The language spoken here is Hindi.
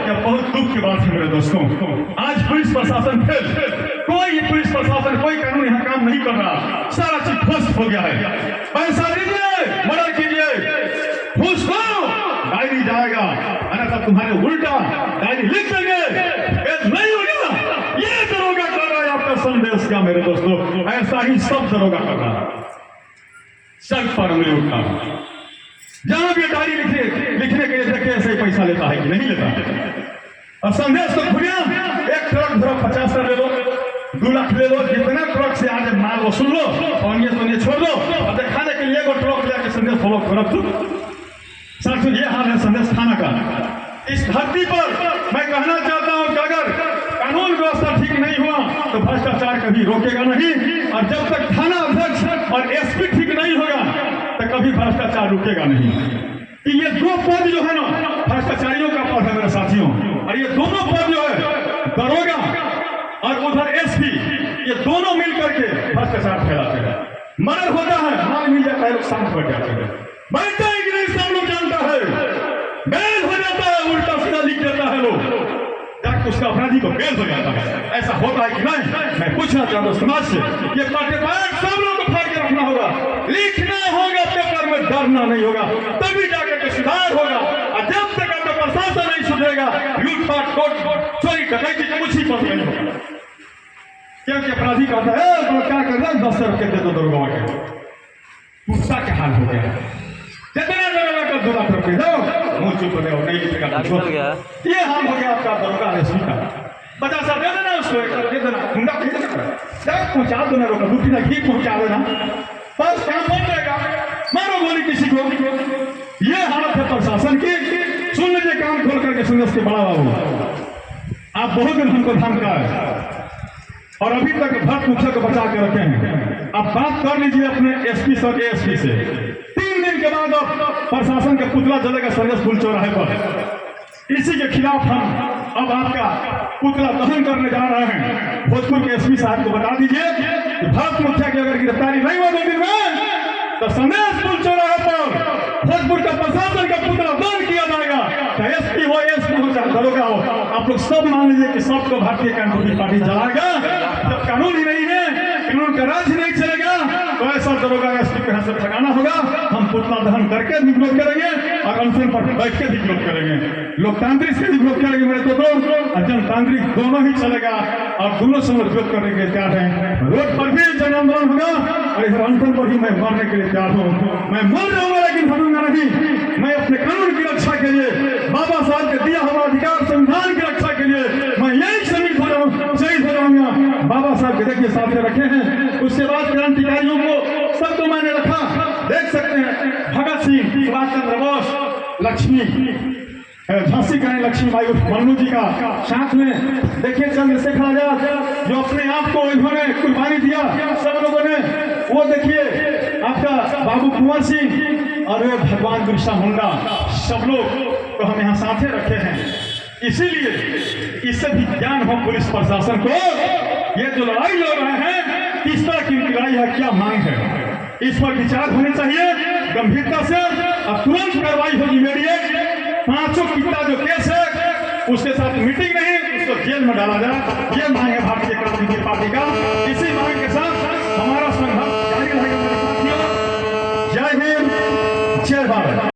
यह बहुत दुख की बात है मेरे दोस्तों। आज पुलिस प्रशासन फेल, कोई पुलिस प्रशासन कोई कानून यहाँ काम नहीं कर रहा, सारा चीज ध्वस्त हो गया है। पैसा दीजिए, मर्डर कीजिए, घूस दो, डायरी जाएगा, अन्यथा तुम्हारे उल्टा डायरी लिख देंगे, नहीं होगा। ये दरोगा कर रहा है आपका संदेश क्या मेरे दोस्तों? ऐसा ही सब दरोगा कर रहा है। सड़क पर उंगली उठना, जहां भी डायरी लिखने के लिए देखे ऐसे ही पैसा लेता है कि नहीं लेता। और संदेश तो खुलिया, एक ट्रक धरो 50 ले लो, 2 लाख ले लो, जितने ट्रक से आज माल वसूल लो और ये छोड़ दो और दिखाने के लिए ट्रक लेकर संदेश फॉलो करो। साथियों, ये हाल है संदेश थाना का। इस धरती पर मैं कहना चाहता हूं कि अगर कानून व्यवस्था ठीक नहीं हुआ तो भ्रष्टाचार कभी रोकेगा नहीं, और जब तक थाना अध्यक्ष और एसपी ठीक नहीं होगा तो कभी भ्रष्टाचार रुकेगा नहीं। कि ये 2 पद जो है ना, भ्रष्टाचारियों का पद है मेरे साथियों, और ये दोनों पद जो है दरोगा और उधर एसपी, ये दोनों मिलकर के भ्रष्टाचार फैलाते हैं। मर्डर होता है, माल मिल जाता है, लोग शांत बढ़ जाते हैं, बैठता है कि नहीं सब लोग जानता है, बेल हो जाता है, उल्टा सीधा लिख देता है लोग, जाके उसका अपराधी को बेल हो जाता है। ऐसा होता है कि नहीं? मैं पूछना चाहता हूँ समाज से, ये पाठ्यपाठ सब लोग को फाड़ के रखना होगा, लिखना होगा पेपर में, डरना नहीं होगा, तभी जाकर के सुधार होगा। और जब तक आपका प्रशासन नहीं सुधरेगा, लूटपाट चोरी डकैती कुछ ही बंद नहीं होगा। क्योंकि अपराधी कहता है क्या कर रहा है, 10 रुपये दे दो दरोगा के, गुस्सा के हाल हो गया। जितना दरोगा का 2 लाख रुपये दो, मुंह चुप रहे हो, नहीं लिखेगा। ये हाल हो गया आपका दरोगा एसपी का। 50 दे देना उसको, दे देना, गुंडा पहुंचा दो ना, रोका 2 किलो घी पहुंचा देना, बस काम बन जाएगा। मारो गोली किसी को। ये हालत है प्रशासन की। सुन लीजिए काम खोल करके सुन के बड़ा बाबू, आप बहुत दिन हमको धमका है और अभी तक भक्त मुखिया को बचा के रखे हैं। आप बात कर लीजिए अपने एसपी सर एएसपी से। 3 दिन के बाद प्रशासन का पुतला जलेगा संदेश पुल चौराहे पर। इसी के खिलाफ हम अब आपका पुतला दहन करने जा रहे हैं। भोजपुर के एसपी साहब को बता दीजिए कि भक्त मुखिया की अगर गिरफ्तारी नहीं हुआ 2 दिन में तो संदेश पुल चौराहे पर भोजपुर का प्रशासन का पुतला दहन किया जाएगा। चाहे एसपी हो, एसपी हो, चाहे दरोगा हो, आप लोग सब मान लीजिए कि सबको भारतीय कम्युनिस्ट पार्टी जलाएगा। जब कानून ही नहीं है, कानून का राज नहीं चलेगा, तो ऐसा दरोगा एसपी को यहाँ से भगाना होगा। हम पुतला दहन करके विरोध करेंगे और अनशन पर बैठ के विरोध करेंगे। लोकतांत्रिक से विरोध करेंगे मेरे दोस्तों, और जनतांत्रिक दोनों ही चलेगा और दोनों से विरोध करने के लिए तैयार है। रोड पर भी जन आंदोलन होगा और इस अनशन पर भी मैं मरने के लिए तैयार हूँ। मैं मर जाऊंगा लेकिन भरूंगा नहीं। मैं अपने कानून की रक्षा के लिए, बाबा साहब के दिया हुआ अधिकार संविधान की रक्षा के लिए मैं यही शहीद हो जाऊंगा। बाबा साहब के देखिए साथ में रखे हैं। उसके बाद क्रांतिकारियों को सबको मैंने रखा, देख सकते हैं, भगत सिंह, सुभाष चंद्र बोस, लक्ष्मी झांसी की रानी लक्ष्मीबाई मन्नू जी का, साथ में देखिए चंद्रशेखर आजाद जो अपने आप को इन्होंने कुर्बानी दिया सब लोगों ने। वो देखिए आपका बाबू कुंवर सिंह और वे भगवान बिरसा मुंडा, सब लोग तो हम यहाँ साथे रखे हैं। इसीलिए इससे भी ज्ञान हो पुलिस प्रशासन को, ये जो लड़ाई लड़ रहे हैं किस तरह की लड़ाई है, क्या मांग है, इस पर विचार होनी चाहिए गंभीरता से और तुरंत कार्रवाई होगी। मेरी 5 कितना जो केस है उसके साथ मीटिंग नहीं, उसको जेल में डाला जाए, ये मांग है भारतीय कम्युनिस्ट पार्टी का। इसी मांग के साथ हमारा संघर्ष जारी रहेगा मेरे साथियों। जय हिंद, जय भारत।